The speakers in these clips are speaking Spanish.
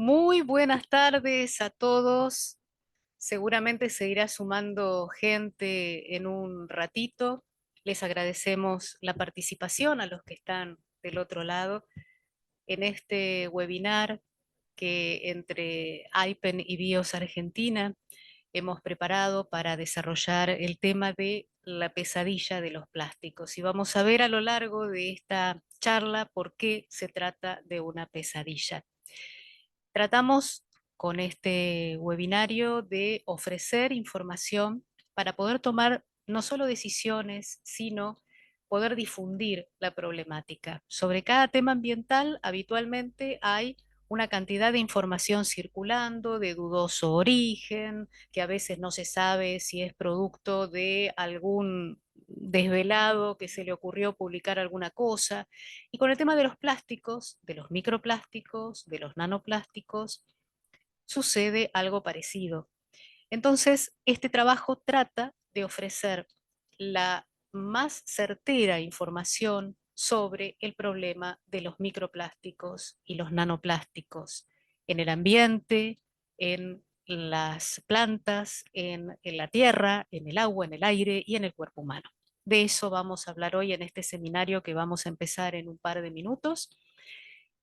Muy buenas tardes a todos. Seguramente se irá sumando gente en un ratito. Les agradecemos la participación a los que están del otro lado en este webinar que entre AIPEN y BIOS Argentina hemos preparado para desarrollar el tema de la pesadilla de los plásticos. Y vamos a ver a lo largo de esta charla por qué se trata de una pesadilla. Tratamos con este webinario de ofrecer información para poder tomar no solo decisiones, sino poder difundir la problemática. Sobre cada tema ambiental, habitualmente hay una cantidad de información circulando de dudoso origen, que a veces no se sabe si es producto de algún desvelado que se le ocurrió publicar alguna cosa. Y con el tema de los plásticos, de los microplásticos, de los nanoplásticos, sucede algo parecido. Entonces, este trabajo trata de ofrecer la más certera información sobre el problema de los microplásticos y los nanoplásticos en el ambiente, en las plantas, en la tierra, en el agua, en el aire y en el cuerpo humano. De eso vamos a hablar hoy en este seminario que vamos a empezar en un par de minutos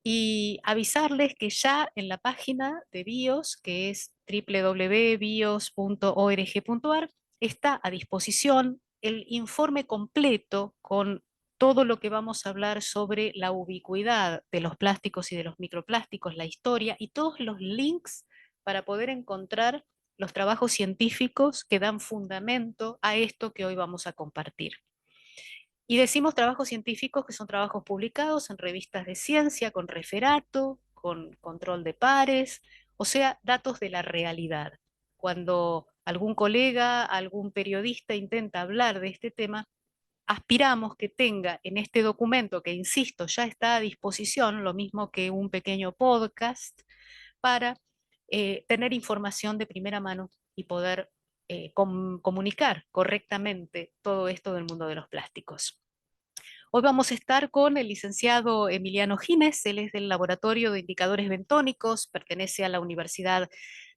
y avisarles que ya en la página de BIOS, que es www.bios.org.ar, está a disposición el informe completo con todo lo que vamos a hablar sobre la ubicuidad de los plásticos y de los microplásticos, la historia y todos los links para poder encontrar los trabajos científicos que dan fundamento a esto que hoy vamos a compartir. Y decimos trabajos científicos que son trabajos publicados en revistas de ciencia, con referato, con control de pares, o sea, datos de la realidad. Cuando algún colega, algún periodista intenta hablar de este tema, aspiramos que tenga en este documento, que insisto, ya está a disposición, lo mismo que un pequeño podcast, para tener información de primera mano y poder comunicar correctamente todo esto del mundo de los plásticos. Hoy vamos a estar con el licenciado Emiliano Gines, él es del Laboratorio de Indicadores Bentónicos, pertenece a la Universidad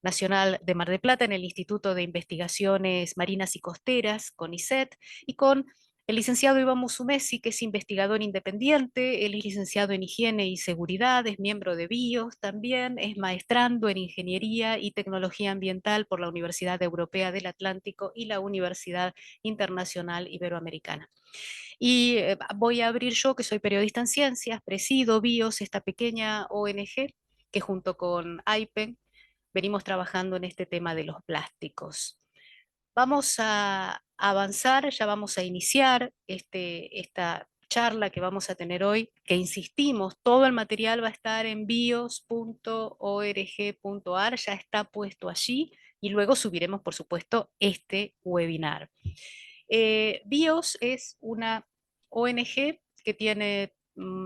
Nacional de Mar del Plata en el Instituto de Investigaciones Marinas y Costeras, CONICET, y con el licenciado Iván Musumeci, que es investigador independiente, él es licenciado en Higiene y Seguridad, es miembro de BIOS también, es maestrando en Ingeniería y Tecnología Ambiental por la Universidad Europea del Atlántico y la Universidad Internacional Iberoamericana. Y voy a abrir yo, que soy periodista en ciencias, presido BIOS, esta pequeña ONG que junto con AIPEN venimos trabajando en este tema de los plásticos. Vamos a avanzar, ya vamos a iniciar esta charla que vamos a tener hoy, que insistimos, todo el material va a estar en bios.org.ar, ya está puesto allí, y luego subiremos, por supuesto, este webinar. BIOS es una ONG que tiene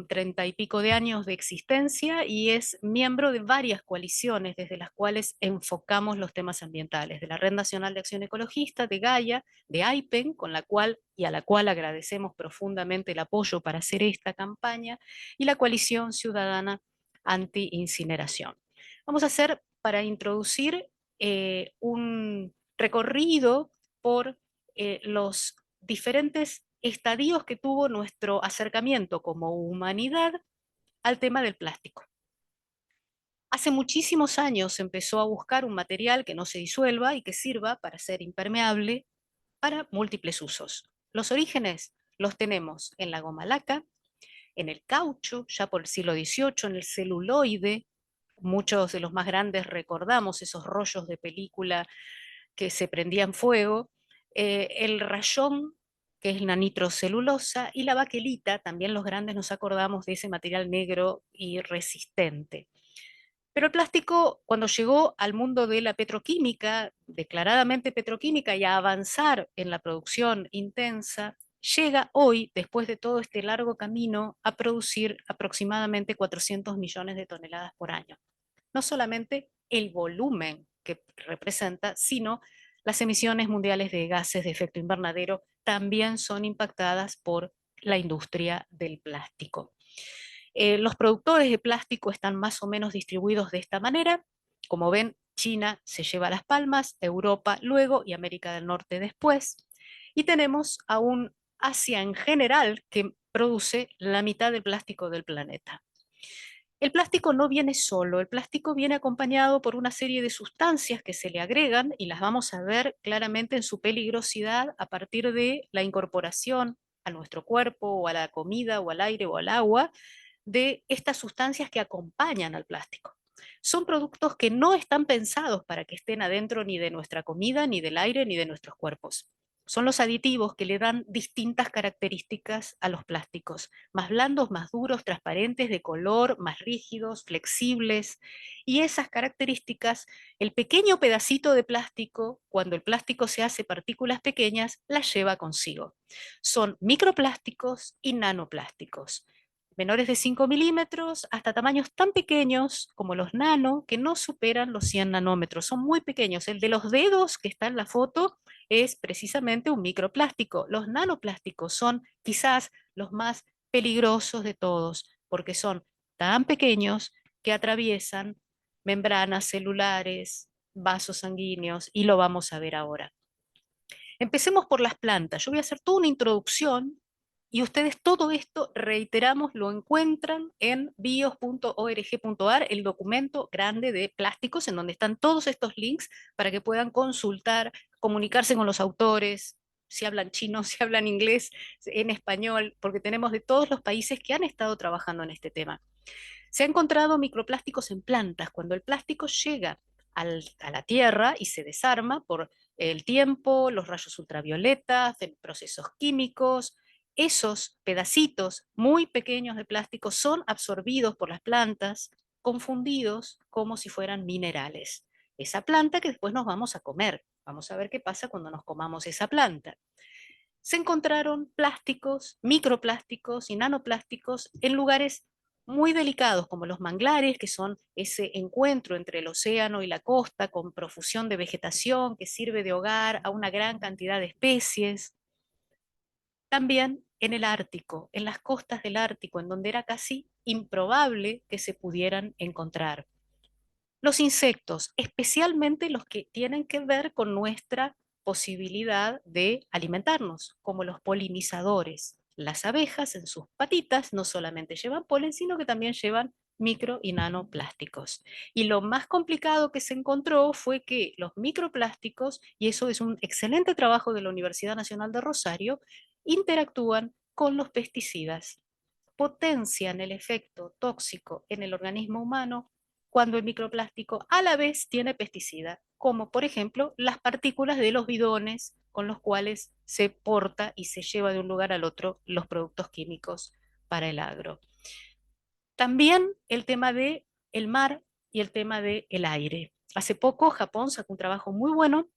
30 y pico de años de existencia y es miembro de varias coaliciones desde las cuales enfocamos los temas ambientales, de la Red Nacional de Acción Ecologista, de Gaia, de AIPEN, con la cual y a la cual agradecemos profundamente el apoyo para hacer esta campaña, y la Coalición Ciudadana Anti-Incineración. Vamos a hacer, para introducir, un recorrido por los diferentes estadios que tuvo nuestro acercamiento como humanidad al tema del plástico. Hace muchísimos años se empezó a buscar un material que no se disuelva y que sirva para ser impermeable para múltiples usos. Los orígenes los tenemos en la goma laca, en el caucho, ya por el siglo XVIII, en el celuloide. Muchos de los más grandes recordamos esos rollos de película que se prendían fuego, el rayón, que es la nitrocelulosa, y la baquelita, también los grandes nos acordamos de ese material negro y resistente. Pero el plástico, cuando llegó al mundo de la petroquímica, declaradamente petroquímica, y a avanzar en la producción intensa, llega hoy, después de todo este largo camino, a producir aproximadamente 400 millones de toneladas por año. No solamente el volumen que representa, sino las emisiones mundiales de gases de efecto invernadero también son impactadas por la industria del plástico. Los productores de plástico están más o menos distribuidos de esta manera. Como ven, China se lleva las palmas, Europa luego y América del Norte después. Y tenemos a un Asia en general que produce la mitad del plástico del planeta. El plástico no viene solo, el plástico viene acompañado por una serie de sustancias que se le agregan y las vamos a ver claramente en su peligrosidad a partir de la incorporación a nuestro cuerpo o a la comida o al aire o al agua de estas sustancias que acompañan al plástico. Son productos que no están pensados para que estén adentro ni de nuestra comida, ni del aire, ni de nuestros cuerpos. Son los aditivos que le dan distintas características a los plásticos, más blandos, más duros, transparentes, de color, más rígidos, flexibles. Y esas características, el pequeño pedacito de plástico, cuando el plástico se hace partículas pequeñas, las lleva consigo. Son microplásticos y nanoplásticos, menores de 5 milímetros hasta tamaños tan pequeños como los nano, que no superan los 100 nanómetros, son muy pequeños. El de los dedos que está en la foto es precisamente un microplástico. Los nanoplásticos son quizás los más peligrosos de todos, porque son tan pequeños que atraviesan membranas celulares, vasos sanguíneos, y lo vamos a ver ahora. Empecemos por las plantas. Yo voy a hacer toda una introducción y ustedes todo esto, reiteramos, lo encuentran en bios.org.ar, el documento grande de plásticos en donde están todos estos links para que puedan consultar, comunicarse con los autores, si hablan chino, si hablan inglés, en español, porque tenemos de todos los países que han estado trabajando en este tema. Se ha encontrado microplásticos en plantas. Cuando el plástico llega a la tierra y se desarma por el tiempo, los rayos ultravioletas, procesos químicos, esos pedacitos muy pequeños de plástico son absorbidos por las plantas, confundidos como si fueran minerales. Esa planta que después nos vamos a comer. Vamos a ver qué pasa cuando nos comamos esa planta. Se encontraron plásticos, microplásticos y nanoplásticos en lugares muy delicados, como los manglares, que son ese encuentro entre el océano y la costa con profusión de vegetación que sirve de hogar a una gran cantidad de especies. También en el Ártico, en las costas del Ártico, en donde era casi improbable que se pudieran encontrar. Los insectos, especialmente los que tienen que ver con nuestra posibilidad de alimentarnos, como los polinizadores. Las abejas en sus patitas no solamente llevan polen, sino que también llevan micro y nanoplásticos. Y lo más complicado que se encontró fue que los microplásticos, y eso es un excelente trabajo de la Universidad Nacional de Rosario, interactúan con los pesticidas, potencian el efecto tóxico en el organismo humano cuando el microplástico a la vez tiene pesticida, como por ejemplo las partículas de los bidones con los cuales se porta y se lleva de un lugar al otro los productos químicos para el agro. También el tema del mar y el tema del aire. Hace poco Japón sacó un trabajo muy bueno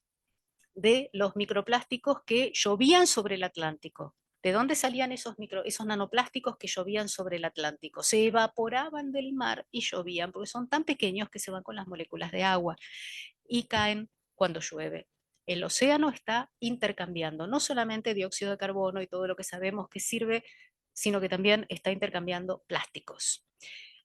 de los microplásticos que llovían sobre el Atlántico. ¿De dónde salían esos nanoplásticos que llovían sobre el Atlántico? Se evaporaban del mar y llovían, porque son tan pequeños que se van con las moléculas de agua y caen cuando llueve. El océano está intercambiando no solamente dióxido de carbono y todo lo que sabemos que sirve, sino que también está intercambiando plásticos.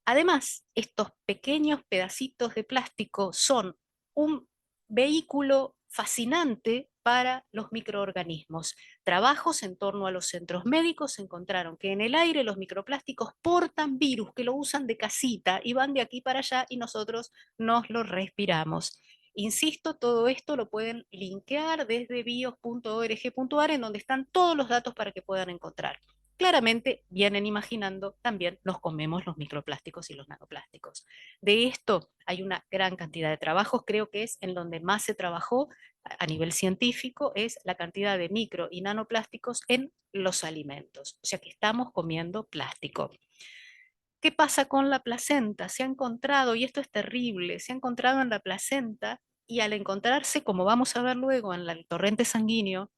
Además, estos pequeños pedacitos de plástico son un vehículo fascinante para los microorganismos. Trabajos en torno a los centros médicos encontraron que en el aire los microplásticos portan virus que lo usan de casita y van de aquí para allá y nosotros nos lo respiramos. Insisto, todo esto lo pueden linkear desde bios.org.ar, en donde están todos los datos para que puedan encontrar. Claramente vienen imaginando, también nos comemos los microplásticos y los nanoplásticos. De esto hay una gran cantidad de trabajos, creo que es en donde más se trabajó a nivel científico, es la cantidad de micro y nanoplásticos en los alimentos, o sea que estamos comiendo plástico. ¿Qué pasa con la placenta? Se ha encontrado, y esto es terrible, se ha encontrado en la placenta y al encontrarse, como vamos a ver luego en el torrente sanguíneo,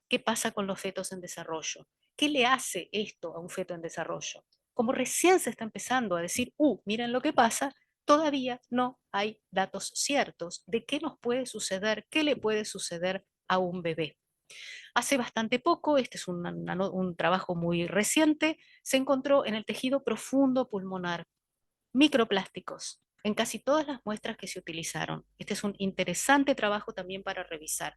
¿qué pasa con los fetos en desarrollo? ¿Qué le hace esto a un feto en desarrollo? Como recién se está empezando a decir, miren lo que pasa, todavía no hay datos ciertos de qué nos puede suceder, qué le puede suceder a un bebé. Hace bastante poco, este es un trabajo muy reciente, se encontró en el tejido profundo pulmonar microplásticos en casi todas las muestras que se utilizaron. Este es un interesante trabajo también para revisar.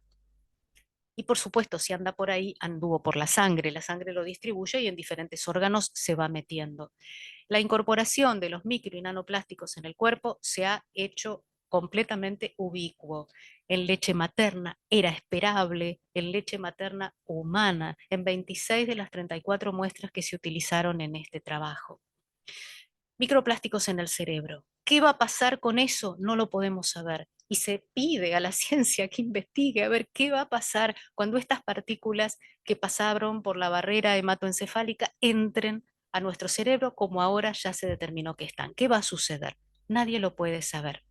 Y por supuesto, si anda por ahí, anduvo por la sangre lo distribuye y en diferentes órganos se va metiendo. La incorporación de los micro y nanoplásticos en el cuerpo se ha hecho completamente ubicuo. En leche materna era esperable, en leche materna humana, en 26 de las 34 muestras que se utilizaron en este trabajo. Microplásticos en el cerebro. ¿Qué va a pasar con eso? No lo podemos saber. Y se pide a la ciencia que investigue a ver qué va a pasar cuando estas partículas que pasaron por la barrera hematoencefálica entren a nuestro cerebro, como ahora ya se determinó que están. ¿Qué va a suceder? Nadie lo puede saber.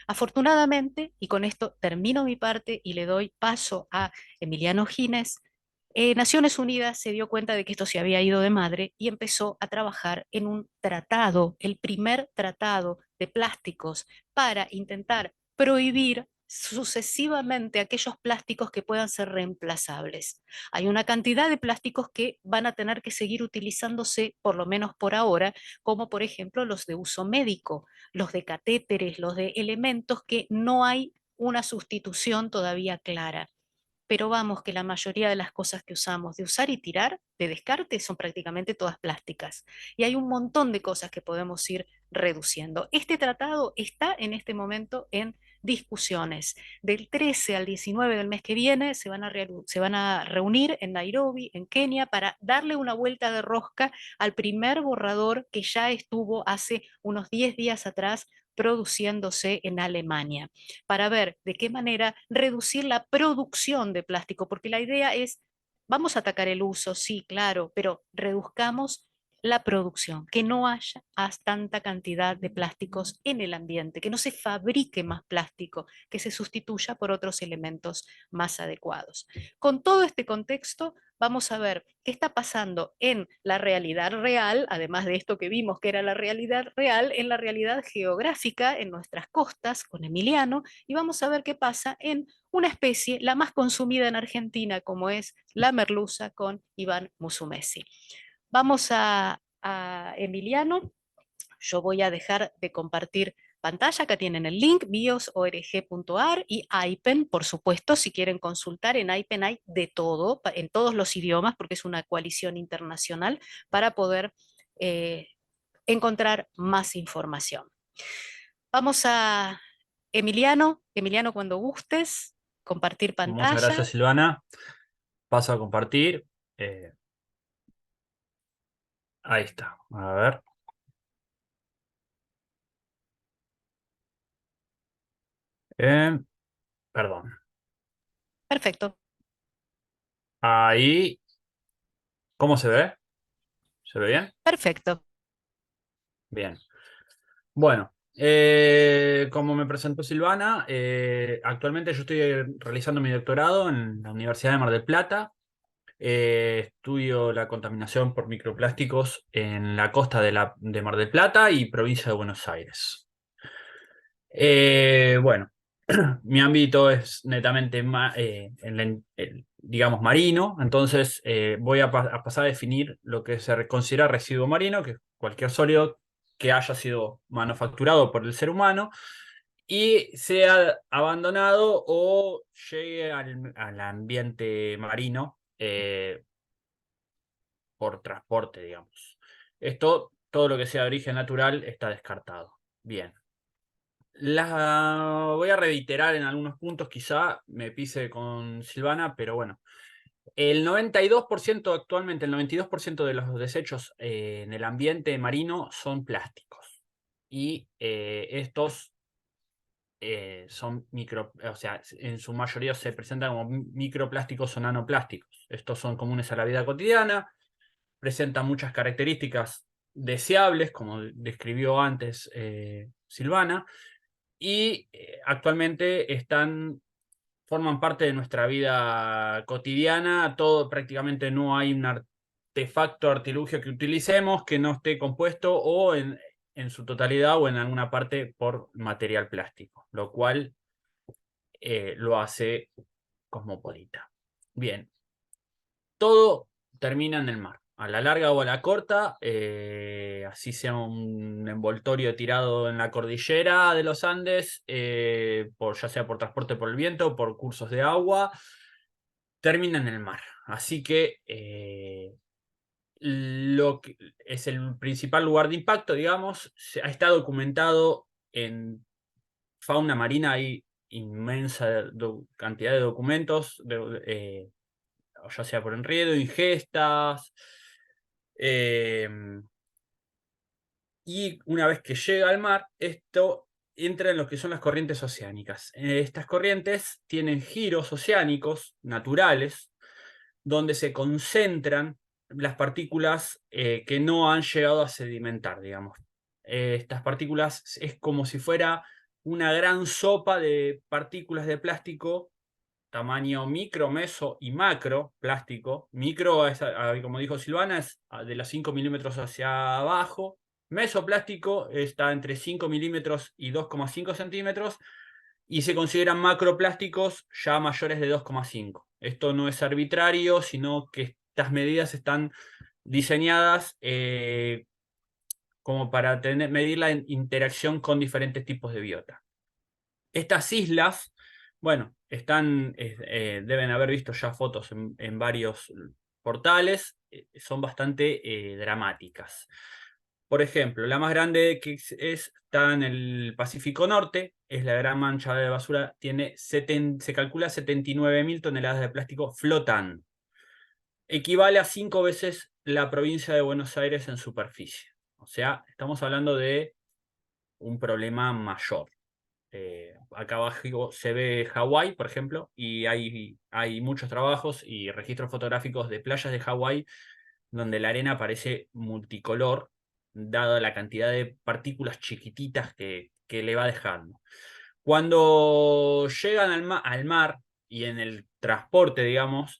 Afortunadamente, y con esto termino mi parte y le doy paso a Emiliano Gines, Naciones Unidas se dio cuenta de que esto se había ido de madre y empezó a trabajar en un tratado, el primer tratado de plásticos, para intentar prohibir sucesivamente aquellos plásticos que puedan ser reemplazables. Hay una cantidad de plásticos que van a tener que seguir utilizándose, por lo menos por ahora, como por ejemplo los de uso médico, los de catéteres, los de elementos que no hay una sustitución todavía clara. Pero vamos, que la mayoría de las cosas que usamos de usar y tirar, de descarte, son prácticamente todas plásticas. Y hay un montón de cosas que podemos ir reduciendo. Este tratado está en este momento en discusiones. Del 13 al 19 del mes que viene se van a reunir en Nairobi, en Kenia, para darle una vuelta de rosca al primer borrador que ya estuvo hace unos 10 días atrás produciéndose en Alemania, para ver de qué manera reducir la producción de plástico, porque la idea es, vamos a atacar el uso, sí, claro, pero reduzcamos la producción, que no haya tanta cantidad de plásticos en el ambiente, que no se fabrique más plástico, que se sustituya por otros elementos más adecuados. Con todo este contexto, vamos a ver qué está pasando en la realidad real, además de esto que vimos que era la realidad real, en la realidad geográfica, en nuestras costas, con Emiliano, y vamos a ver qué pasa en una especie, la más consumida en Argentina, como es la merluza con Iván Musumeci. Vamos a Emiliano. Yo voy a dejar de compartir pantalla. Acá tienen el link, bios.org.ar y IPEN, por supuesto, si quieren consultar, en IPEN hay de todo, en todos los idiomas, porque es una coalición internacional, para poder eh, encontrar más información. Vamos a Emiliano. Emiliano, cuando gustes, compartir Muchas pantalla. gracias, Silvana. Paso a compartir. Eh, Ahí está. A ver. Eh, Perdón. Perfecto. Ahí. ¿Cómo se ve? ¿Se ve bien? Perfecto. Bien. Bueno, como me presentó Silvana, actualmente yo estoy realizando mi doctorado en la Universidad de Mar del Plata. Estudio la contaminación por microplásticos en la costa de Mar del Plata y provincia de Buenos Aires. Bueno, mi ámbito es netamente digamos, marino, entonces voy a pasar a definir lo que se considera residuo marino, que es cualquier sólido que haya sido manufacturado por el ser humano y sea abandonado o llegue al ambiente marino por transporte, digamos. Todo lo que sea de origen natural está descartado. Bien. Voy a reiterar en algunos puntos, quizá me pise con Silvana, pero bueno. El 92% actualmente, el 92% de los desechos en el ambiente marino son plásticos. Y estos son o sea, en su mayoría se presentan como microplásticos o nanoplásticos. Estos son comunes a la vida cotidiana, presentan muchas características deseables, como describió antes Silvana, y actualmente forman parte de nuestra vida cotidiana. Todo, prácticamente no hay un artefacto, artilugio que utilicemos que no esté compuesto en su totalidad o en alguna parte por material plástico, lo cual lo hace cosmopolita. Bien, todo termina en el mar. A la larga o a la corta, así sea un envoltorio tirado en la cordillera de los Andes, ya sea por transporte por el viento, por cursos de agua, termina en el mar. Así que lo que es el principal lugar de impacto, digamos, está documentado en fauna marina, hay inmensa cantidad de documentos, ya sea por enredo, ingestas, y una vez que llega al mar, esto entra en lo que son las corrientes oceánicas. Estas corrientes tienen giros oceánicos naturales, donde se concentran las partículas que no han llegado a sedimentar, digamos. Estas partículas es como si fuera una gran sopa de partículas de plástico tamaño micro, meso y macro plástico. Micro, es, como dijo Silvana, es de los 5 milímetros hacia abajo. Mesoplástico está entre 5 milímetros y 2,5 centímetros. Y se consideran macroplásticos ya mayores de 2,5. Esto no es arbitrario, sino que estas medidas están diseñadas como para medir la interacción con diferentes tipos de biota. Estas islas, bueno, deben haber visto ya fotos en varios portales, son bastante dramáticas. Por ejemplo, la más grande que está en el Pacífico Norte, es la Gran Mancha de Basura, se calcula 79.000 toneladas de plástico flotando. Equivale a 5 veces la provincia de Buenos Aires en superficie. O sea, estamos hablando de un problema mayor. Acá abajo se ve Hawái, por ejemplo, y hay muchos trabajos y registros fotográficos de playas de Hawái donde la arena parece multicolor, dada la cantidad de partículas chiquititas que le va dejando. Cuando llegan al mar y en el transporte, digamos,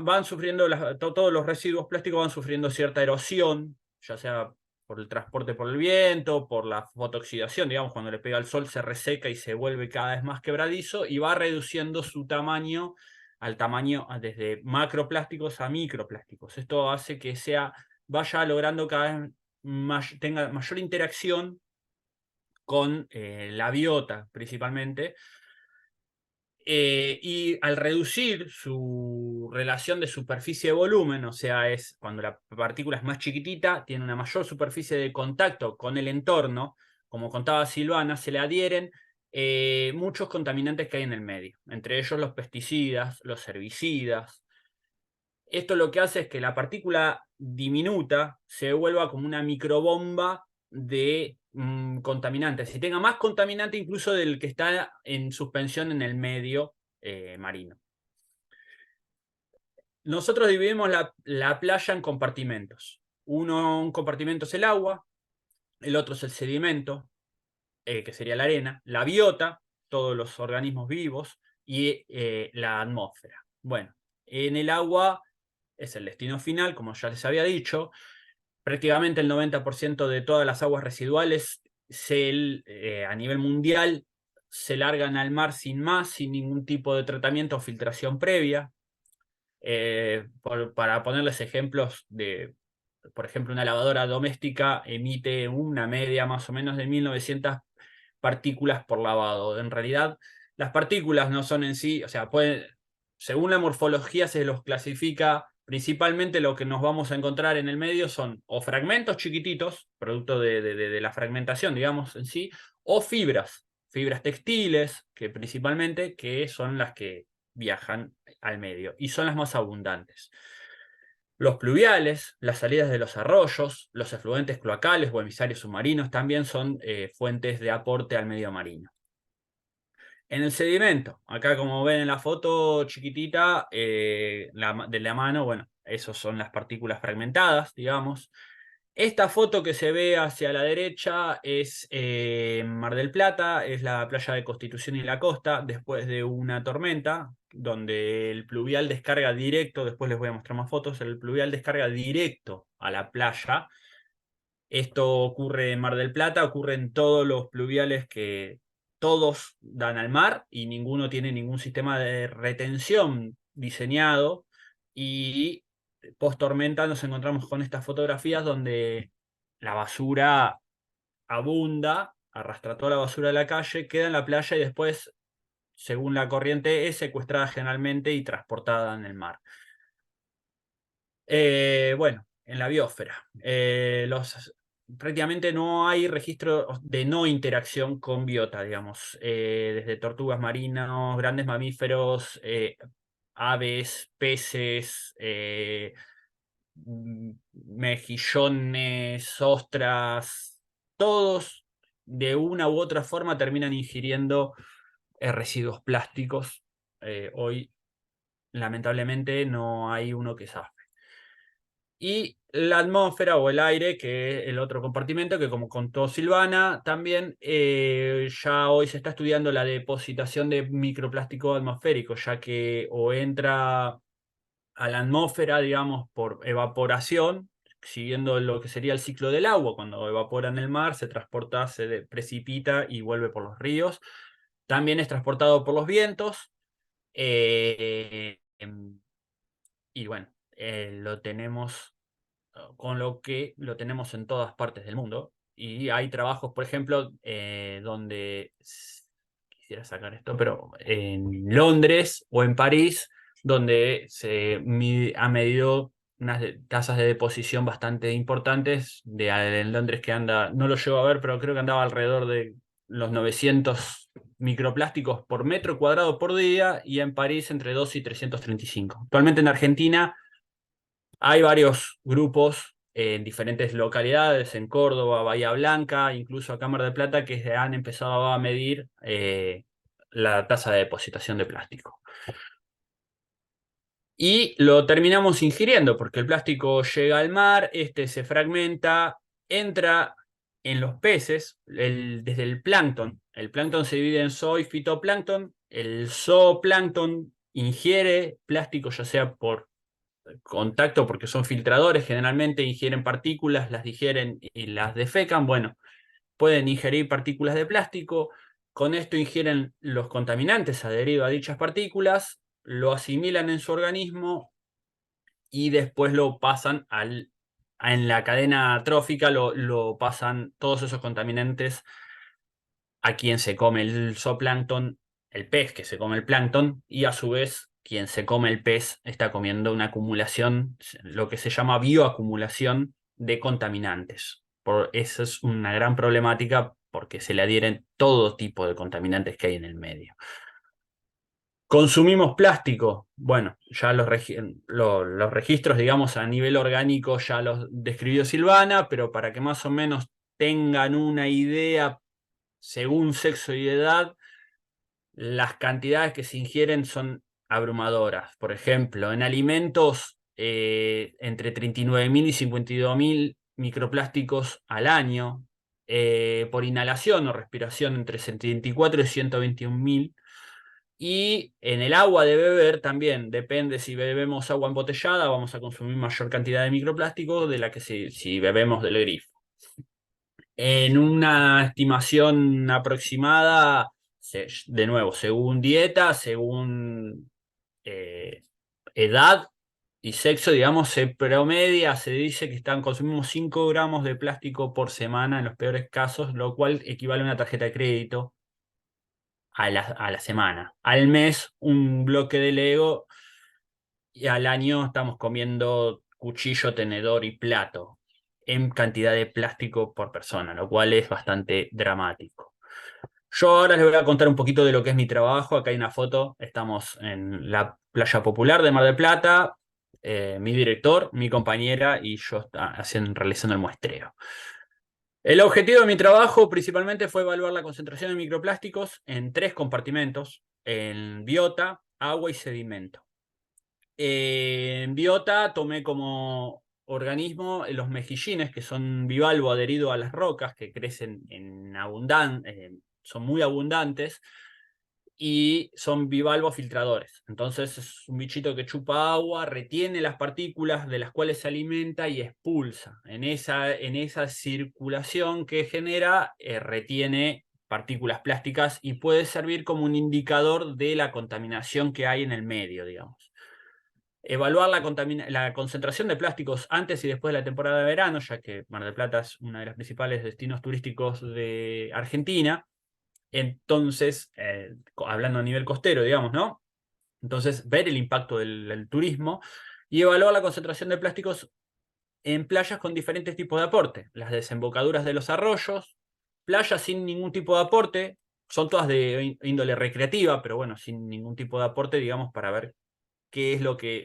van sufriendo, todos los residuos plásticos van sufriendo cierta erosión, ya sea por el transporte por el viento, por la fotooxidación, digamos, cuando le pega el sol se reseca y se vuelve cada vez más quebradizo y va reduciendo su tamaño al tamaño desde macroplásticos a microplásticos. Esto hace que vaya logrando cada vez tenga mayor interacción con la biota principalmente, y al reducir su relación de superficie-volumen, o sea, es cuando la partícula es más chiquitita, tiene una mayor superficie de contacto con el entorno, como contaba Silvana, se le adhieren muchos contaminantes que hay en el medio, entre ellos los pesticidas, los herbicidas. Esto lo que hace es que la partícula diminuta se vuelva como una microbomba de contaminantes, y tenga más contaminante incluso del que está en suspensión en el medio marino. Nosotros dividimos la playa en compartimentos. Un compartimento es el agua, el otro es el sedimento, que sería la arena, la biota, todos los organismos vivos, y la atmósfera. Bueno, en el agua es el destino final, como ya les había dicho. Prácticamente el 90% de todas las aguas residuales a nivel mundial se largan al mar sin más, sin ningún tipo de tratamiento o filtración previa. Para ponerles ejemplos por ejemplo, una lavadora doméstica emite una media más o menos de 1900 partículas por lavado. En realidad, las partículas no son en sí, o sea, según la morfología se los clasifica. Principalmente lo que nos vamos a encontrar en el medio son o fragmentos chiquititos, producto de la fragmentación, digamos, en sí, o fibras textiles, que son las que viajan al medio y son las más abundantes. Los pluviales, las salidas de los arroyos, los efluentes cloacales o emisarios submarinos también son fuentes de aporte al medio marino. En el sedimento, acá como ven en la foto chiquitita de la mano, bueno, esas son las partículas fragmentadas, digamos. Esta foto que se ve hacia la derecha es Mar del Plata, es la playa de Constitución y la costa, después de una tormenta, donde el pluvial descarga directo, después les voy a mostrar más fotos, el pluvial descarga directo a la playa. Esto ocurre en Mar del Plata, ocurre en todos los pluviales que todos dan al mar y ninguno tiene ningún sistema de retención diseñado, y post tormenta nos encontramos con estas fotografías donde la basura abunda, arrastra toda la basura de la calle, queda en la playa y después, según la corriente, es secuestrada generalmente y transportada en el mar. Bueno, en la biosfera. Prácticamente no hay registro de no interacción con biota, digamos. Desde tortugas marinas, grandes mamíferos, aves, peces, mejillones, ostras, todos de una u otra forma terminan ingiriendo residuos plásticos. Hoy, lamentablemente, no hay uno que sabe. Y la atmósfera o el aire, que es el otro compartimento, que como contó Silvana, también ya hoy se está estudiando la depositación de microplástico atmosférico, ya que o entra a la atmósfera, digamos, por evaporación, siguiendo lo que sería el ciclo del agua. Cuando evapora en el mar, se transporta, precipita y vuelve por los ríos. También es transportado por los vientos. Y bueno, lo tenemos, con lo que lo tenemos en todas partes del mundo. Y hay trabajos, por ejemplo, donde quisiera sacar esto, pero en Londres o en París, donde ha medido unas tasas de deposición bastante importantes. En Londres, que anda, no lo llevo a ver, pero creo que andaba alrededor de los 900 microplásticos por metro cuadrado por día, y en París entre 2 y 335. Actualmente en Argentina hay varios grupos en diferentes localidades, en Córdoba, Bahía Blanca, incluso acá en Mar del Plata, que han empezado a medir la tasa de depositación de plástico. Y lo terminamos ingiriendo, porque el plástico llega al mar, este se fragmenta, entra en los peces, desde el plancton. El plancton se divide en zoo y fitoplancton. El zooplancton ingiere plástico, ya sea por contacto, porque son filtradores, generalmente ingieren partículas, las digieren y las defecan. Bueno, pueden ingerir partículas de plástico, con esto ingieren los contaminantes adheridos a dichas partículas, lo asimilan en su organismo y después lo pasan en la cadena trófica, lo pasan todos esos contaminantes a quien se come el zooplancton, el pez que se come el plancton, y a su vez quien se come el pez está comiendo una acumulación, lo que se llama bioacumulación de contaminantes. Esa es una gran problemática, porque se le adhieren todo tipo de contaminantes que hay en el medio. ¿Consumimos plástico? Bueno, ya los registros, digamos, a nivel orgánico ya los describió Silvana, pero para que más o menos tengan una idea, según sexo y edad, las cantidades que se ingieren son abrumadoras. Por ejemplo, en alimentos, entre 39.000 y 52.000 microplásticos al año. Por inhalación o respiración, entre 74 y 121.000. Y en el agua de beber también, depende. Si bebemos agua embotellada, vamos a consumir mayor cantidad de microplásticos de la que si bebemos del grifo. En una estimación aproximada, de nuevo, según dieta, según eh, edad y sexo, digamos, se promedia, se dice que consumimos 5 gramos de plástico por semana en los peores casos, lo cual equivale a una tarjeta de crédito a la semana. Al mes, un bloque de Lego, y al año estamos comiendo cuchillo, tenedor y plato en cantidad de plástico por persona, lo cual es bastante dramático. Yo ahora les voy a contar un poquito de lo que es mi trabajo. Acá hay una foto, estamos en la playa popular de Mar del Plata, mi director, mi compañera y yo realizando el muestreo. El objetivo de mi trabajo principalmente fue evaluar la concentración de microplásticos en 3 compartimentos: en biota, agua y sedimento. En biota tomé como organismo los mejillines, que son bivalvo adherido a las rocas, que crecen son muy abundantes y son bivalvos filtradores. Entonces es un bichito que chupa agua, retiene las partículas de las cuales se alimenta y expulsa. En esa circulación que genera, retiene partículas plásticas y puede servir como un indicador de la contaminación que hay en el medio, digamos. Evaluar la concentración de plásticos antes y después de la temporada de verano, ya que Mar del Plata es uno de los principales destinos turísticos de Argentina. Entonces, hablando a nivel costero, digamos, ¿no? Entonces, ver el impacto del turismo y evaluar la concentración de plásticos en playas con diferentes tipos de aporte. Las desembocaduras de los arroyos, playas sin ningún tipo de aporte, son todas de índole recreativa, pero bueno, sin ningún tipo de aporte, digamos, para ver qué es lo que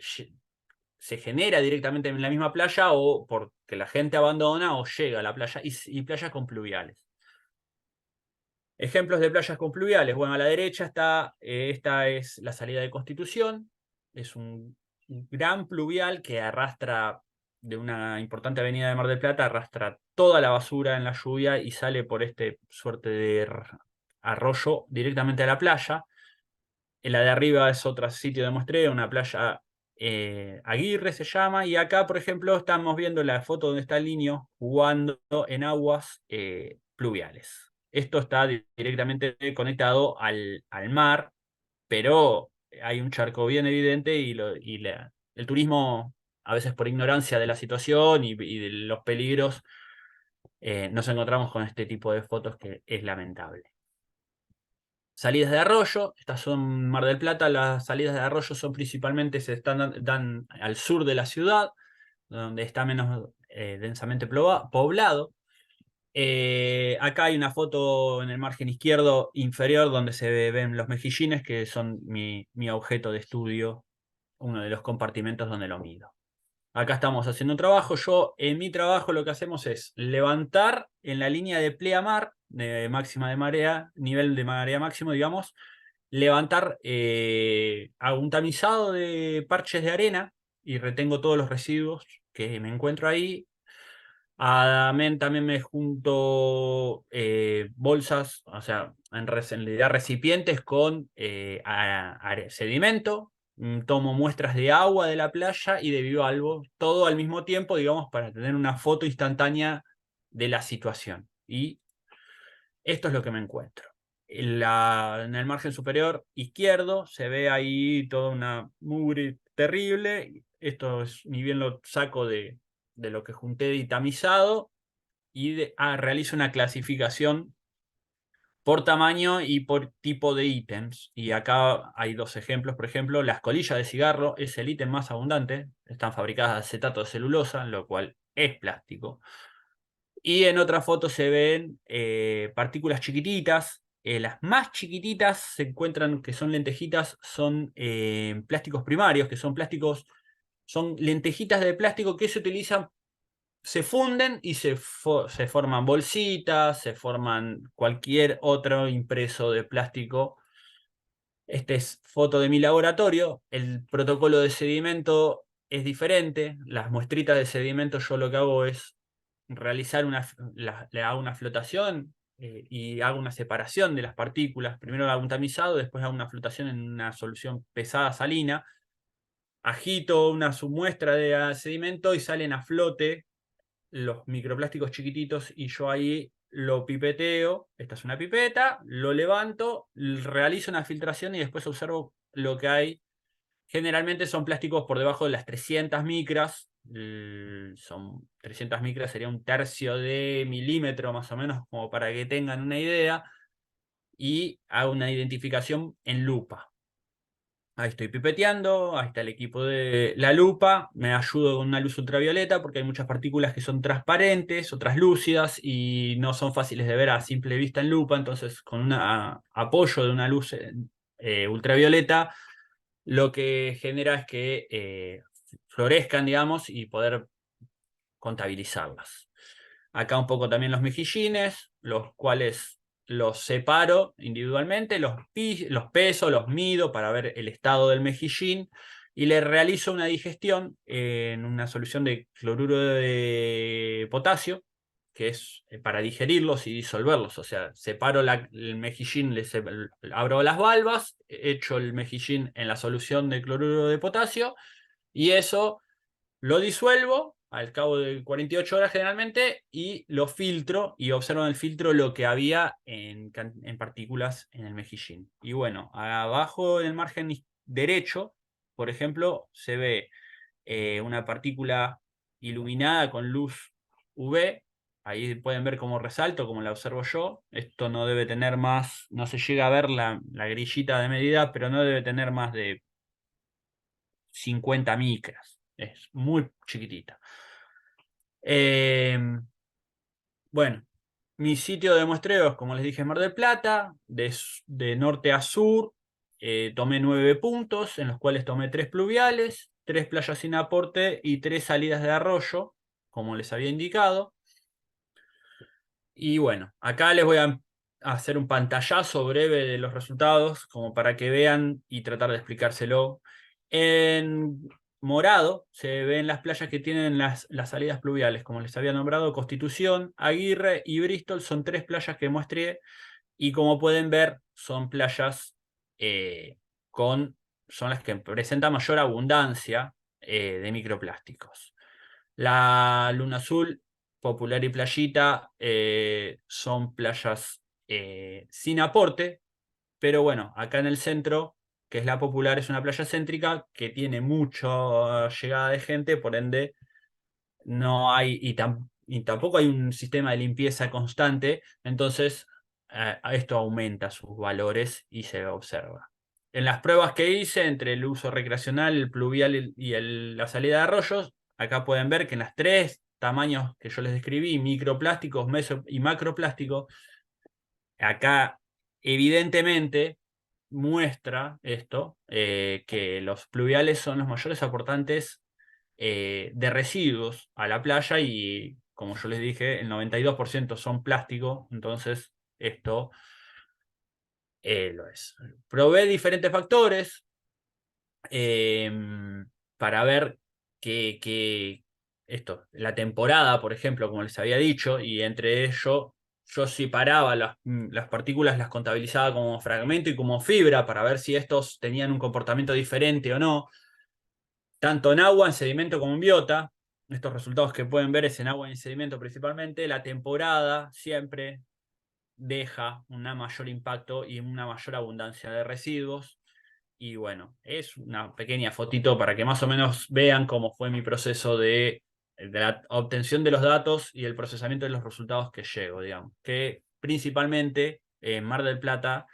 se genera directamente en la misma playa o porque la gente abandona o llega a la playa, y playas con pluviales. Ejemplos de playas con pluviales. Bueno, a la derecha está, esta es la salida de Constitución, es un gran pluvial que arrastra de una importante avenida de Mar del Plata, arrastra toda la basura en la lluvia y sale por este suerte de arroyo directamente a la playa. En la de arriba es otro sitio de muestreo, una playa Aguirre se llama, y acá, por ejemplo, estamos viendo la foto donde está el niño jugando en aguas pluviales. Esto está directamente conectado al mar, pero hay un charco bien evidente el turismo, a veces por ignorancia de la situación y de los peligros, nos encontramos con este tipo de fotos que es lamentable. Salidas de arroyo, estas son Mar del Plata, las salidas de arroyo son principalmente, dan al sur de la ciudad, donde está menos densamente poblado. Acá hay una foto en el margen izquierdo inferior donde ven los mejillines, que son mi objeto de estudio, uno de los compartimentos donde lo mido. Acá estamos haciendo un trabajo. En mi trabajo lo que hacemos es levantar en la línea de pleamar, de máxima de marea, nivel de marea máximo, digamos, levantar, hago un tamizado de parches de arena y retengo todos los residuos que me encuentro ahí. También me junto bolsas, o sea, en realidad recipientes con sedimento. Tomo muestras de agua de la playa y de bivalvo, todo al mismo tiempo, digamos, para tener una foto instantánea de la situación. Y esto es lo que me encuentro. En el margen superior izquierdo se ve ahí toda una mugre terrible. Esto es, ni bien lo saco de lo que junté y tamizado, y realizo una clasificación por tamaño y por tipo de ítems. Y acá hay dos ejemplos. Por ejemplo, las colillas de cigarro es el ítem más abundante. Están fabricadas de acetato de celulosa, lo cual es plástico. Y en otra foto se ven partículas chiquititas. Las más chiquititas se encuentran, que son lentejitas, son plásticos primarios, que son plásticos, son lentejitas de plástico que se utilizan, se funden y se forman bolsitas, se forman cualquier otro impreso de plástico. Esta es foto de mi laboratorio. El protocolo de sedimento es diferente. Las muestritas de sedimento, yo lo que hago es realizar le hago una flotación y hago una separación de las partículas. Primero hago un tamizado, después hago una flotación en una solución pesada salina. Agito una submuestra de sedimento y salen a flote los microplásticos chiquititos, y yo ahí lo pipeteo. Esta es una pipeta, lo levanto, realizo una filtración y después observo lo que hay. Generalmente son plásticos por debajo de las 300 micras. Son 300 micras, sería un tercio de milímetro más o menos, como para que tengan una idea. Y hago una identificación en lupa. Ahí estoy pipeteando, ahí está el equipo de la lupa, me ayudo con una luz ultravioleta porque hay muchas partículas que son transparentes o translúcidas y no son fáciles de ver a simple vista en lupa. Entonces con un apoyo de una luz ultravioleta, lo que genera es que florezcan, digamos, y poder contabilizarlas. Acá un poco también los mejillines, los cuales los separo individualmente, los peso, los mido para ver el estado del mejillín y le realizo una digestión en una solución de cloruro de potasio, que es para digerirlos y disolverlos. O sea, separo el mejillín, abro las valvas, echo el mejillín en la solución de cloruro de potasio y eso lo disuelvo al cabo de 48 horas generalmente y lo filtro y observo en el filtro lo que había en partículas en el mejillín. Y bueno, abajo en el margen derecho por ejemplo, se ve una partícula iluminada con luz UV. Ahí pueden ver cómo resalto, como la observo yo. Esto no debe tener más, no se llega a ver la grillita de medida, pero no debe tener más de 50 micras. Es muy chiquitita. Bueno, mi sitio de muestreo es, como les dije, Mar del Plata, de norte a sur. Tomé 9 puntos, en los cuales tomé 3 pluviales, 3 playas sin aporte y 3 salidas de arroyo, como les había indicado. Y bueno, acá les voy a hacer un pantallazo breve de los resultados, como para que vean y tratar de explicárselo. En morado se ven las playas que tienen las salidas pluviales, como les había nombrado. Constitución, Aguirre y Bristol son 3 playas que muestré, y como pueden ver son playas eh, con, son las que presentan mayor abundancia de microplásticos. La Luna Azul, Popular y Playita son playas sin aporte, pero bueno, acá en el centro, que es la Popular, es una playa céntrica que tiene mucha llegada de gente, por ende no hay, y tampoco hay un sistema de limpieza constante, entonces esto aumenta sus valores y se observa. En las pruebas que hice entre el uso recreacional, el pluvial la salida de arroyos, acá pueden ver que en las 3 tamaños que yo les describí, microplásticos, meso y macroplásticos, acá evidentemente muestra esto, que los pluviales son los mayores aportantes de residuos a la playa, y como yo les dije, el 92% son plástico, entonces esto lo es. Probé diferentes factores eh, para ver la temporada, por ejemplo, como les había dicho, y entre ellos yo separaba las partículas, las contabilizaba como fragmento y como fibra para ver si estos tenían un comportamiento diferente o no, tanto en agua, en sedimento como en biota. Estos resultados que pueden ver es en agua y en sedimento principalmente. La temporada siempre deja un mayor impacto y una mayor abundancia de residuos. Y bueno, es una pequeña fotito para que más o menos vean cómo fue mi proceso de la obtención de los datos y el procesamiento de los resultados que llego, digamos. Que principalmente en Mar del Plata,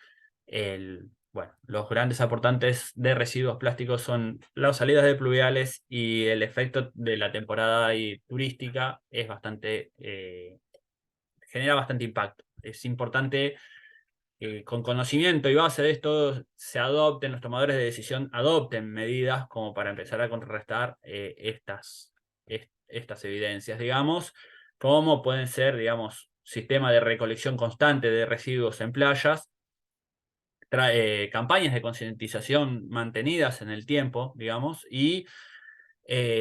bueno, los grandes aportantes de residuos plásticos son las salidas de pluviales, y el efecto de la temporada turística es bastante, genera bastante impacto. Es importante con conocimiento y base de esto se adopten, los tomadores de decisión adopten medidas como para empezar a contrarrestar estas evidencias, digamos, como pueden ser, digamos, sistema de recolección constante de residuos en playas, campañas de concientización mantenidas en el tiempo, digamos, y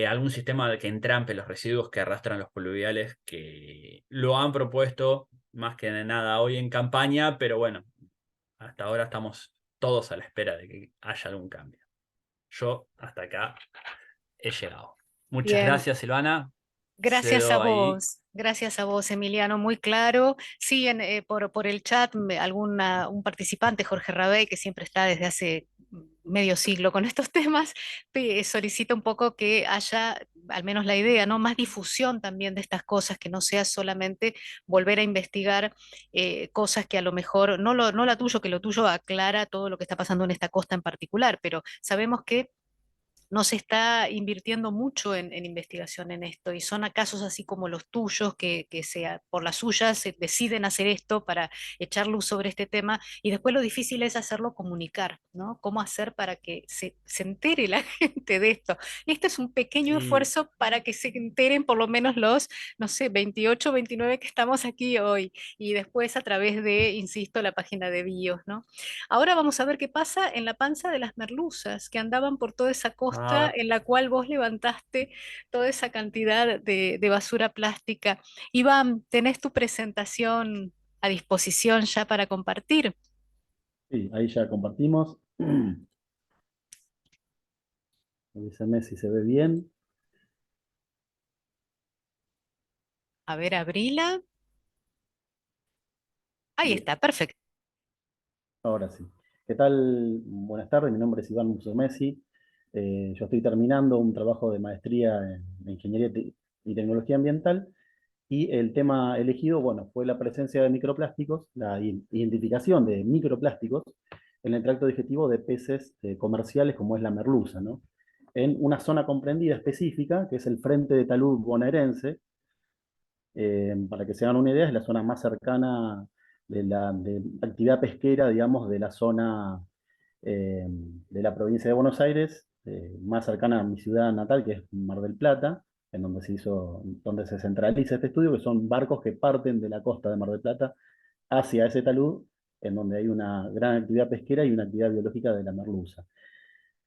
algún sistema que entrampe los residuos que arrastran los pluviales, que lo han propuesto más que nada hoy en campaña, pero bueno, hasta ahora estamos todos a la espera de que haya algún cambio. Yo hasta acá he llegado. Muchas Bien. gracias, Silvana. Cedo ahí. Gracias a vos, Emiliano, muy claro. Sí, por el chat, un participante, Jorge Rabey, que siempre está desde hace medio siglo con estos temas, solicita un poco que haya, al menos la idea, ¿no? Más difusión también de estas cosas, que no sea solamente volver a investigar cosas que a lo mejor, no la tuyo, que lo tuyo aclara todo lo que está pasando en esta costa en particular, pero sabemos que no se está invirtiendo mucho en investigación en esto, y son casos así como los tuyos que sea, por las suyas se deciden hacer esto para echar luz sobre este tema, y después lo difícil es hacerlo comunicar, ¿no? ¿Cómo hacer para que se entere la gente de esto? Este es un pequeño Sí. esfuerzo para que se enteren por lo menos los, no sé, 28, 29 que estamos aquí hoy, y después a través de, insisto, la página de BIOS, ¿no? Ahora vamos a ver qué pasa en la panza de las merluzas que andaban por toda esa costa Ah, en la cual vos levantaste toda esa cantidad de basura plástica. Iván, ¿tenés tu presentación a disposición ya para compartir? Sí, ahí ya compartimos. Avísame si se ve bien. A ver, abrila. Ahí Bien, está, perfecto. ahora sí. ¿Qué tal? Buenas tardes, mi nombre es Iván Musumeci. Yo estoy terminando un trabajo de maestría en Ingeniería y Tecnología Ambiental, y el tema elegido, bueno, fue la presencia de microplásticos, la identificación de microplásticos en el tracto digestivo de peces comerciales como es la merluza, ¿no? En una zona comprendida específica, que es el frente de talud bonaerense. Para que se hagan una idea, es la zona más cercana de actividad pesquera, digamos, de la zona de la provincia de Buenos Aires, más cercana a mi ciudad natal, que es Mar del Plata, en donde donde se centraliza este estudio, que son barcos que parten de la costa de Mar del Plata hacia ese talud, en donde hay una gran actividad pesquera y una actividad biológica de la merluza.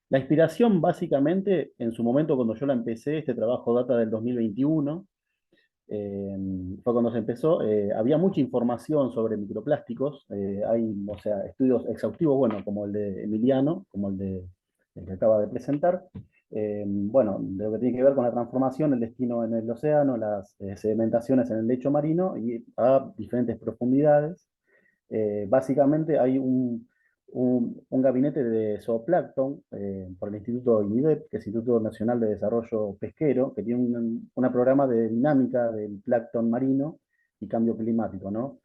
La inspiración, básicamente, en su momento cuando yo la empecé, este trabajo data del 2021, eh, fue cuando se empezó. Había mucha información sobre microplásticos. Hay, o sea, estudios exhaustivos, bueno, como el de Emiliano, como el que acaba de presentar. Bueno, de lo que tiene que ver con la transformación, el destino en el océano, las sedimentaciones en el lecho marino y a diferentes profundidades. Básicamente hay un gabinete de zooplancton por el Instituto INIDEP, que es Instituto Nacional de Desarrollo Pesquero, que tiene un programa de dinámica del plancton marino y cambio climático, ¿no?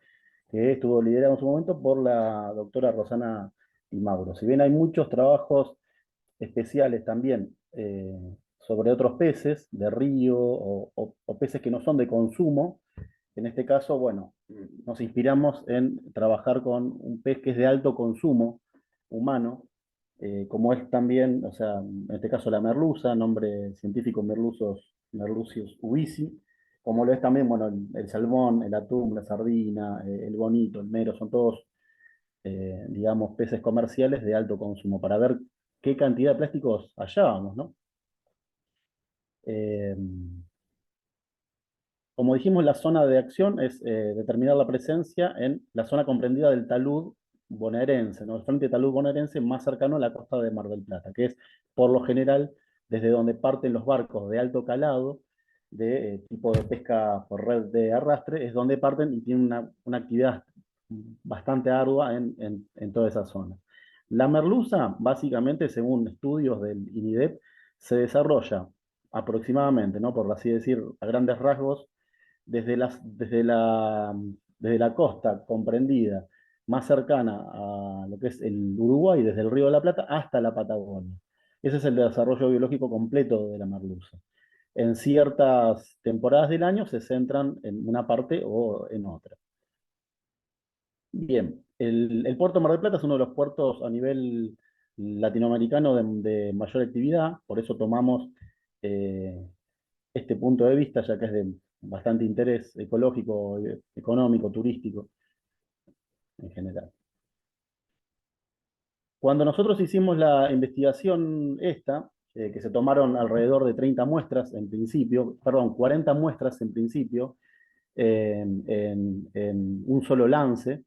Que estuvo liderado en su momento por la doctora Rosana Di Mauro. Si bien hay muchos trabajos especiales también sobre otros peces de río o peces que no son de consumo, en este caso, bueno, nos inspiramos en trabajar con un pez que es de alto consumo humano, como es también, o sea, en este caso la merluza, nombre científico Merlucius ubisi, como lo es también, bueno, el salmón, el atún, la sardina, el bonito, el mero, son todos, digamos, peces comerciales de alto consumo, para ver qué cantidad de plásticos hallábamos, ¿no? Eh, Como dijimos, la zona de acción es determinar la presencia en la zona comprendida del talud bonaerense, ¿no? El frente talud bonaerense más cercano a la costa de Mar del Plata, que es por lo general desde donde parten los barcos de alto calado, de tipo de pesca por red de arrastre, es donde parten y tienen una actividad bastante ardua en toda esa zona. La merluza, básicamente, según estudios del INIDEP, se desarrolla aproximadamente, ¿no? Por así decir, a grandes rasgos, desde la costa comprendida más cercana a lo que es el Uruguay, desde el Río de la Plata hasta la Patagonia. Ese es el desarrollo biológico completo de la merluza. En ciertas temporadas del año se centran en una parte o en otra. Bien, el puerto de Mar del Plata es uno de los puertos a nivel latinoamericano de mayor actividad, por eso tomamos eh, este punto de vista, ya que es de bastante interés ecológico, económico, turístico en general. Cuando nosotros hicimos la investigación esta, que se tomaron alrededor de 30 muestras en principio, perdón, 40 muestras en principio, en un solo lance,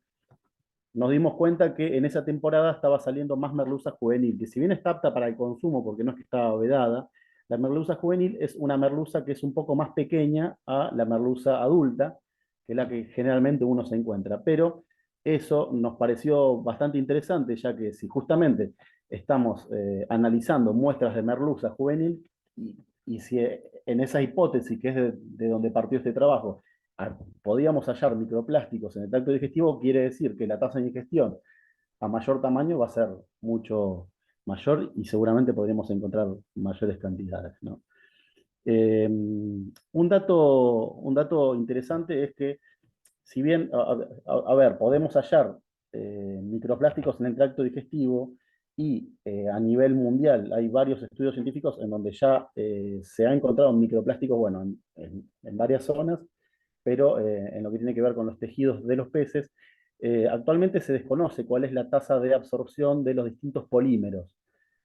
nos dimos cuenta que en esa temporada estaba saliendo más merluza juvenil, que si bien está apta para el consumo, porque no es que estaba vedada, la merluza juvenil es una merluza que es un poco más pequeña a la merluza adulta, que es la que generalmente uno se encuentra. Pero eso nos pareció bastante interesante, ya que si justamente estamos analizando muestras de merluza juvenil, y si en esa hipótesis, que es de donde partió este trabajo, podíamos hallar microplásticos en el tracto digestivo, quiere decir que la tasa de ingestión a mayor tamaño va a ser mucho mayor y seguramente podríamos encontrar mayores cantidades, ¿no? Un dato interesante es que, si bien, a ver, podemos hallar microplásticos en el tracto digestivo y a nivel mundial hay varios estudios científicos en donde ya se ha encontrado microplásticos, bueno, en varias zonas, pero en lo que tiene que ver con los tejidos de los peces, actualmente se desconoce cuál es la tasa de absorción de los distintos polímeros.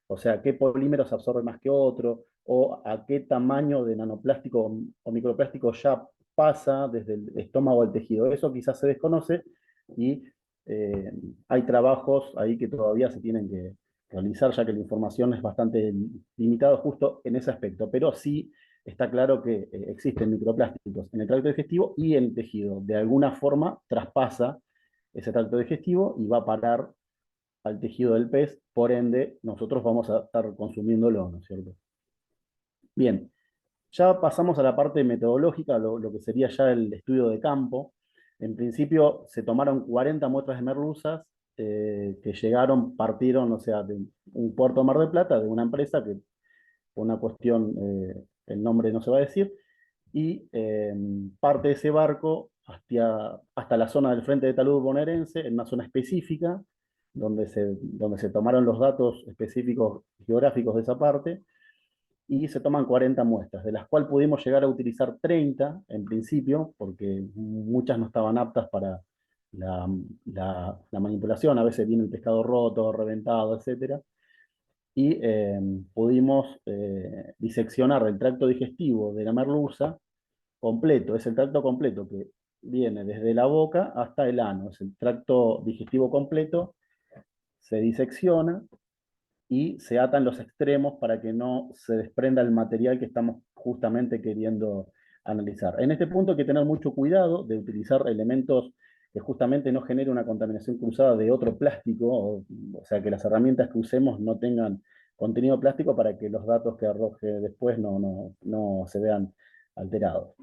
O sea, qué polímeros absorbe más que otro, o a qué tamaño de nanoplástico o microplástico ya pasa desde el estómago al tejido. Eso quizás se desconoce y eh, hay trabajos ahí que todavía se tienen que realizar, ya que la información es bastante limitada justo en ese aspecto. Pero sí está claro que existen microplásticos en el tracto digestivo y en el tejido. De alguna forma traspasa ese tracto digestivo y va a parar al tejido del pez, por ende nosotros vamos a estar consumiéndolo, ¿no es cierto? Bien, ya pasamos a la parte metodológica, lo que sería ya el estudio de campo. En principio se tomaron 40 muestras de merluzas que llegaron, partieron, o sea, de un puerto de Mar del Plata, de una empresa que por una cuestión, el nombre no se va a decir, y parte de ese barco hasta la zona del frente de talud bonaerense, en una zona específica, donde se tomaron los datos específicos geográficos de esa parte, y se toman 40 muestras, de las cuales pudimos llegar a utilizar 30 en principio, porque muchas no estaban aptas para la manipulación, a veces viene el pescado roto, reventado, etcétera, y pudimos diseccionar el tracto digestivo de la merluza completo, es el tracto completo que viene desde la boca hasta el ano, es el tracto digestivo completo, se disecciona y se atan los extremos para que no se desprenda el material que estamos justamente queriendo analizar. En este punto hay que tener mucho cuidado de utilizar elementos que justamente no generen una contaminación cruzada de otro plástico, o sea, que las herramientas que usemos no tengan contenido plástico para que los datos que arroje después no se vean alterados.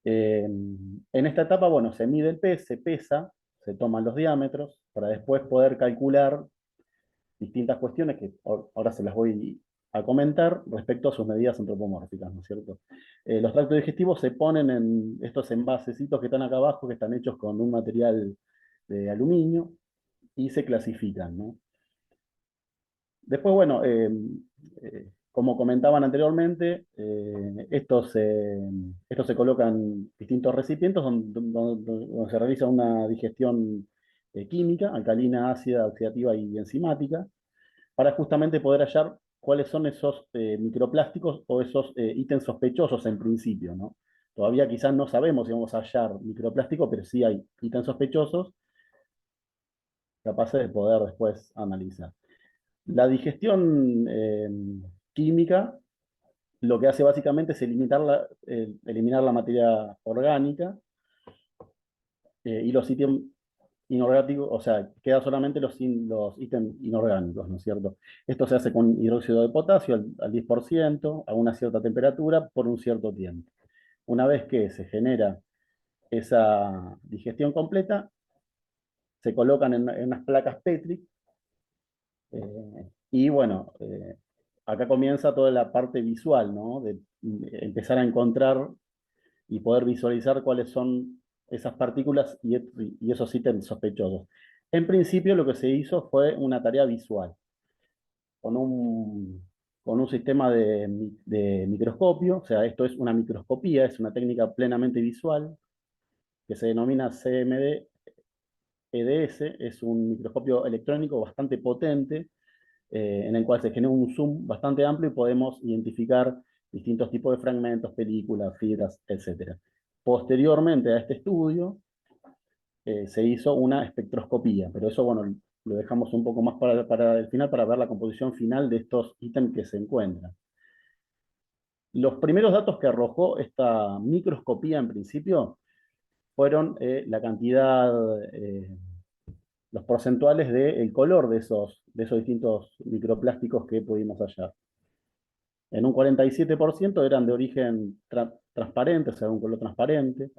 En esta etapa, bueno, se mide el pez, se pesa, se toman los diámetros para después poder calcular distintas cuestiones que ahora se las voy a comentar respecto a sus medidas antropomórficas, ¿no es cierto? Los tractos digestivos se ponen en estos envasecitos que están acá abajo, que están hechos con un material de aluminio, y se clasifican, ¿no? Después, bueno, como comentaban anteriormente, estos se colocan en distintos recipientes donde se realiza una digestión química, alcalina, ácida, oxidativa y enzimática, para justamente poder hallar cuáles son esos microplásticos o esos ítems sospechosos en principio, ¿no? Todavía quizás no sabemos si vamos a hallar microplástico, pero sí hay ítems sospechosos capaces de poder después analizar. La digestión química lo que hace básicamente es eliminar la materia orgánica y los ítems inorgánicos, o sea, quedan solamente los ítems inorgánicos, ¿no es cierto? Esto se hace con hidróxido de potasio al 10%, a una cierta temperatura, por un cierto tiempo. Una vez que se genera esa digestión completa, se colocan en unas placas Petri, y bueno, acá comienza toda la parte visual, ¿no? De empezar a encontrar y poder visualizar cuáles son esas partículas y esos ítems sospechosos. En principio lo que se hizo fue una tarea visual, con un sistema de microscopio, o sea, esto es una microscopía, es una técnica plenamente visual, que se denomina CMD-EDS, es un microscopio electrónico bastante potente, en el cual se genera un zoom bastante amplio y podemos identificar distintos tipos de fragmentos, películas, fibras, etc. Posteriormente a este estudio, se hizo una espectroscopía, pero eso, bueno, lo dejamos un poco más para el final, para ver la composición final de estos ítems que se encuentran. Los primeros datos que arrojó esta microscopía en principio fueron la cantidad, los porcentuales del color de esos distintos microplásticos que pudimos hallar. En un 47% eran de origen transparente, o sea, un color transparente.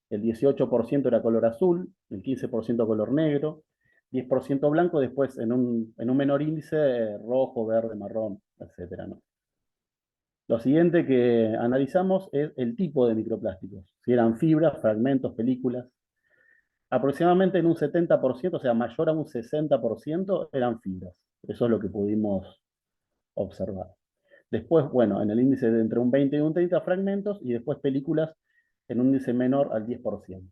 El 18% era color azul, el 15% color negro, 10% blanco, después en un menor índice rojo, verde, marrón, etc., ¿no? Lo siguiente que analizamos es el tipo de microplásticos, si eran fibras, fragmentos, películas. Aproximadamente en un 70%, o sea, mayor a un 60%, eran fibras. Eso es lo que pudimos observar. Después, bueno, en el índice de entre un 20 y un 30 fragmentos, y después películas en un índice menor al 10%.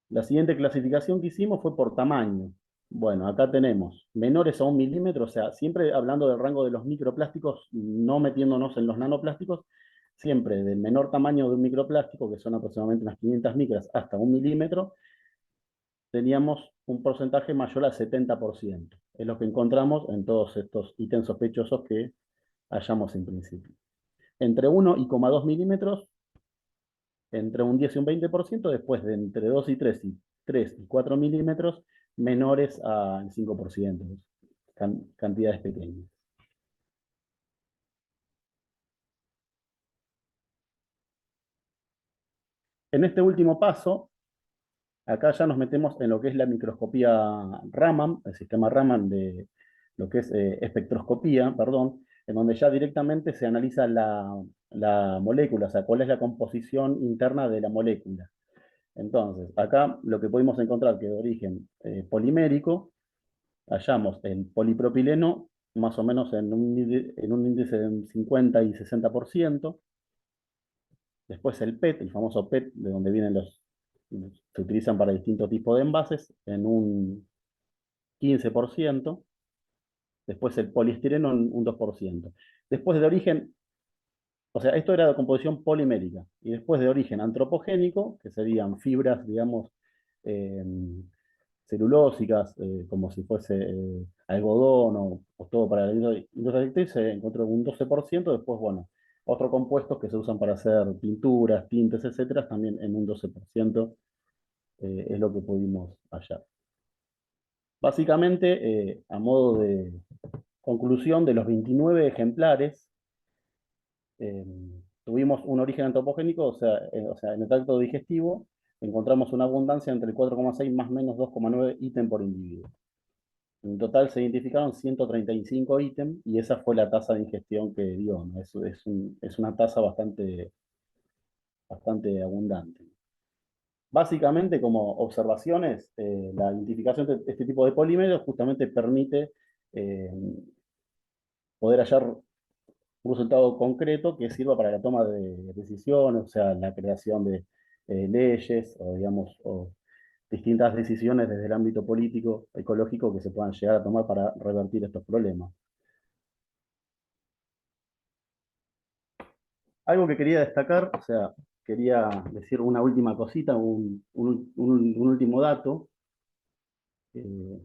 La siguiente clasificación que hicimos fue por tamaño. Bueno, acá tenemos menores a 1 milímetro, o sea, siempre hablando del rango de los microplásticos, no metiéndonos en los nanoplásticos, siempre del menor tamaño de un microplástico, que son aproximadamente unas 500 micras, hasta 1 milímetro, teníamos un porcentaje mayor al 70%. Es lo que encontramos en todos estos ítems sospechosos que hallamos en principio. Entre 1,2 milímetros, entre un 10 y un 20%, después de entre 2 y 3 y 4 milímetros, menores al 5%, cantidades pequeñas. En este último paso, acá ya nos metemos en lo que es la microscopía Raman, el sistema Raman de lo que es espectroscopía, perdón, en donde ya directamente se analiza la molécula, o sea, cuál es la composición interna de la molécula. Entonces, acá lo que pudimos encontrar que de origen polimérico, hallamos el polipropileno más o menos en un índice de 50 y 60%. Después el PET, el famoso PET, de donde vienen se utilizan para distintos tipos de envases, en un 15%. Después el poliestireno en un 2%. Después de origen, o sea, esto era de composición polimérica. Y después de origen antropogénico, que serían fibras, digamos, eh, celulósicas, como si fuese algodón o todo para la industria textil, se encontró un 12%. Después, bueno, otros compuestos que se usan para hacer pinturas, tintes, etcétera, también en un 12% es lo que pudimos hallar. Básicamente, a modo de conclusión, de los 29 ejemplares, eh, tuvimos un origen antropogénico, o sea, en el tracto digestivo encontramos una abundancia entre el 4,6 más o menos 2,9 ítem por individuo. En total se identificaron 135 ítems y esa fue la tasa de ingestión que dio, ¿no? Es una tasa bastante abundante. Básicamente, como observaciones, la identificación de este tipo de polímeros justamente permite eh, poder hallar un resultado concreto que sirva para la toma de decisiones, o sea, la creación de leyes o, digamos, o distintas decisiones desde el ámbito político, ecológico, que se puedan llegar a tomar para revertir estos problemas. Algo que quería destacar, o sea, quería decir una última cosita, un último dato, eh,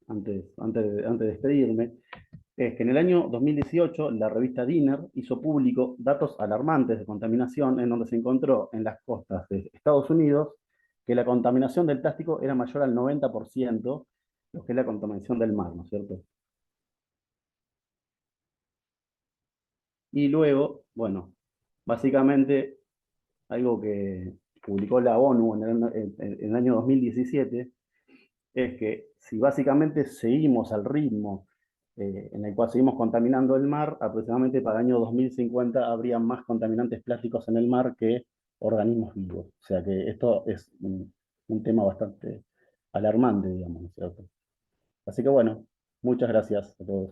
antes de despedirme, es que en el año 2018 la revista Dinner hizo público datos alarmantes de contaminación en donde se encontró en las costas de Estados Unidos que la contaminación del plástico era mayor al 90%, lo que es la contaminación del mar, ¿no es cierto? Y luego, bueno, básicamente algo que publicó la ONU en el año 2017 es que si básicamente seguimos al ritmo en el cual seguimos contaminando el mar, aproximadamente para el año 2050 habría más contaminantes plásticos en el mar que organismos vivos. O sea que esto es un tema bastante alarmante, digamos, ¿no es cierto? Así que bueno, muchas gracias a todos.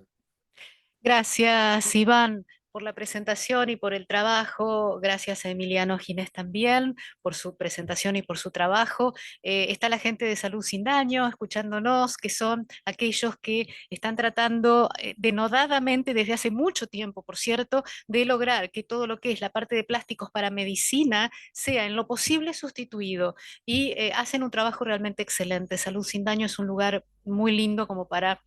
Gracias, Iván, por la presentación y por el trabajo. Gracias a Emiliano Ginés también por su presentación y por su trabajo. Está la gente de Salud Sin Daño escuchándonos, que son aquellos que están tratando denodadamente desde hace mucho tiempo, por cierto, de lograr que todo lo que es la parte de plásticos para medicina sea en lo posible sustituido y hacen un trabajo realmente excelente. Salud Sin Daño es un lugar muy lindo como para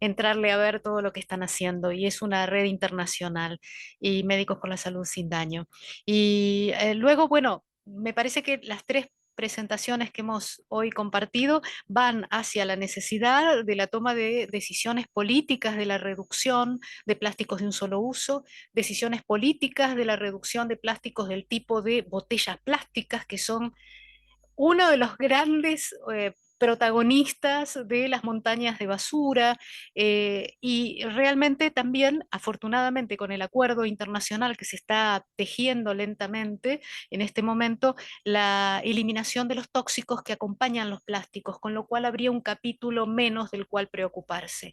entrarle a ver todo lo que están haciendo y es una red internacional y Médicos por la Salud Sin Daño. Y luego, bueno, me parece que las tres presentaciones que hemos hoy compartido van hacia la necesidad de la toma de decisiones políticas de la reducción de plásticos de un solo uso, decisiones políticas de la reducción de plásticos del tipo de botellas plásticas que son uno de los grandes protagonistas de las montañas de basura y realmente también, afortunadamente, con el acuerdo internacional que se está tejiendo lentamente en este momento, la eliminación de los tóxicos que acompañan los plásticos, con lo cual habría un capítulo menos del cual preocuparse.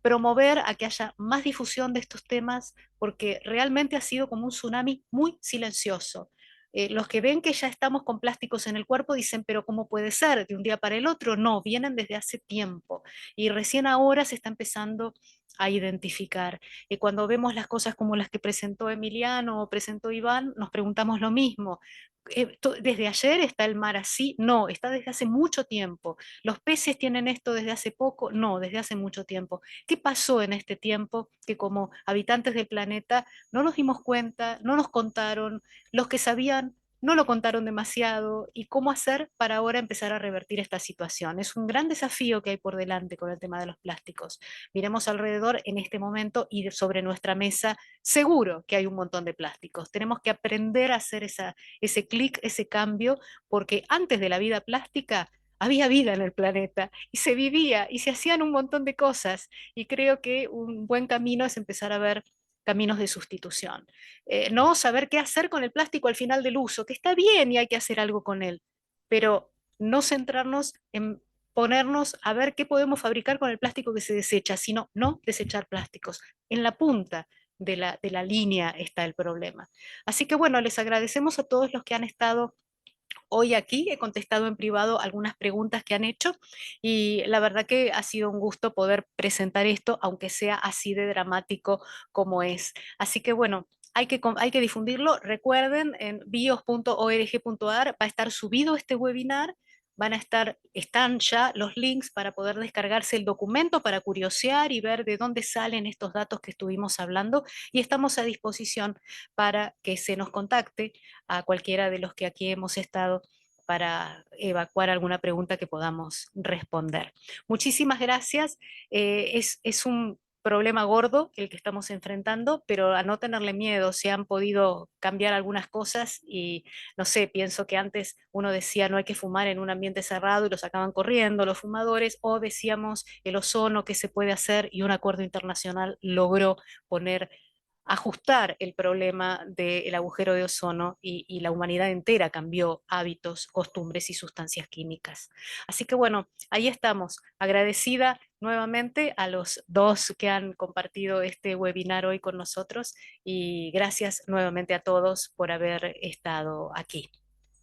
Promover a que haya más difusión de estos temas porque realmente ha sido como un tsunami muy silencioso. Los que ven que ya estamos con plásticos en el cuerpo dicen, pero ¿cómo puede ser de un día para el otro? No, vienen desde hace tiempo y recién ahora se está empezando a identificar. Y cuando vemos las cosas como las que presentó Emiliano o presentó Iván, nos preguntamos lo mismo. ¿Desde ayer está el mar así? No, está desde hace mucho tiempo. ¿Los peces tienen esto desde hace poco? No, desde hace mucho tiempo. ¿Qué pasó en este tiempo que como habitantes del planeta no nos dimos cuenta, no nos contaron, los que sabían no lo contaron demasiado y cómo hacer para ahora empezar a revertir esta situación. Es un gran desafío que hay por delante con el tema de los plásticos. Miremos alrededor en este momento y sobre nuestra mesa seguro que hay un montón de plásticos. Tenemos que aprender a hacer ese clic, ese cambio, porque antes de la vida plástica había vida en el planeta y se vivía y se hacían un montón de cosas y creo que un buen camino es empezar a ver caminos de sustitución. No saber qué hacer con el plástico al final del uso, que está bien y hay que hacer algo con él, pero no centrarnos en ponernos a ver qué podemos fabricar con el plástico que se desecha, sino no desechar plásticos. En la punta de la línea está el problema. Así que bueno, les agradecemos a todos los que han estado hoy aquí. He contestado en privado algunas preguntas que han hecho y la verdad que ha sido un gusto poder presentar esto, aunque sea así de dramático como es. Así que bueno, hay que difundirlo. Recuerden, en bios.org.ar va a estar subido este webinar. Están ya los links para poder descargarse el documento, para curiosear y ver de dónde salen estos datos que estuvimos hablando. Y estamos a disposición para que se nos contacte a cualquiera de los que aquí hemos estado para evacuar alguna pregunta que podamos responder. Muchísimas gracias. Es un problema gordo el que estamos enfrentando, pero a no tenerle miedo, se han podido cambiar algunas cosas y no sé, pienso que antes uno decía no hay que fumar en un ambiente cerrado y los sacaban corriendo los fumadores, o decíamos el ozono, qué se puede hacer, y un acuerdo internacional logró poner ajustar el problema del agujero de ozono y la humanidad entera cambió hábitos, costumbres y sustancias químicas. Así que bueno, ahí estamos. Agradecida nuevamente a los dos que han compartido este webinar hoy con nosotros y gracias nuevamente a todos por haber estado aquí.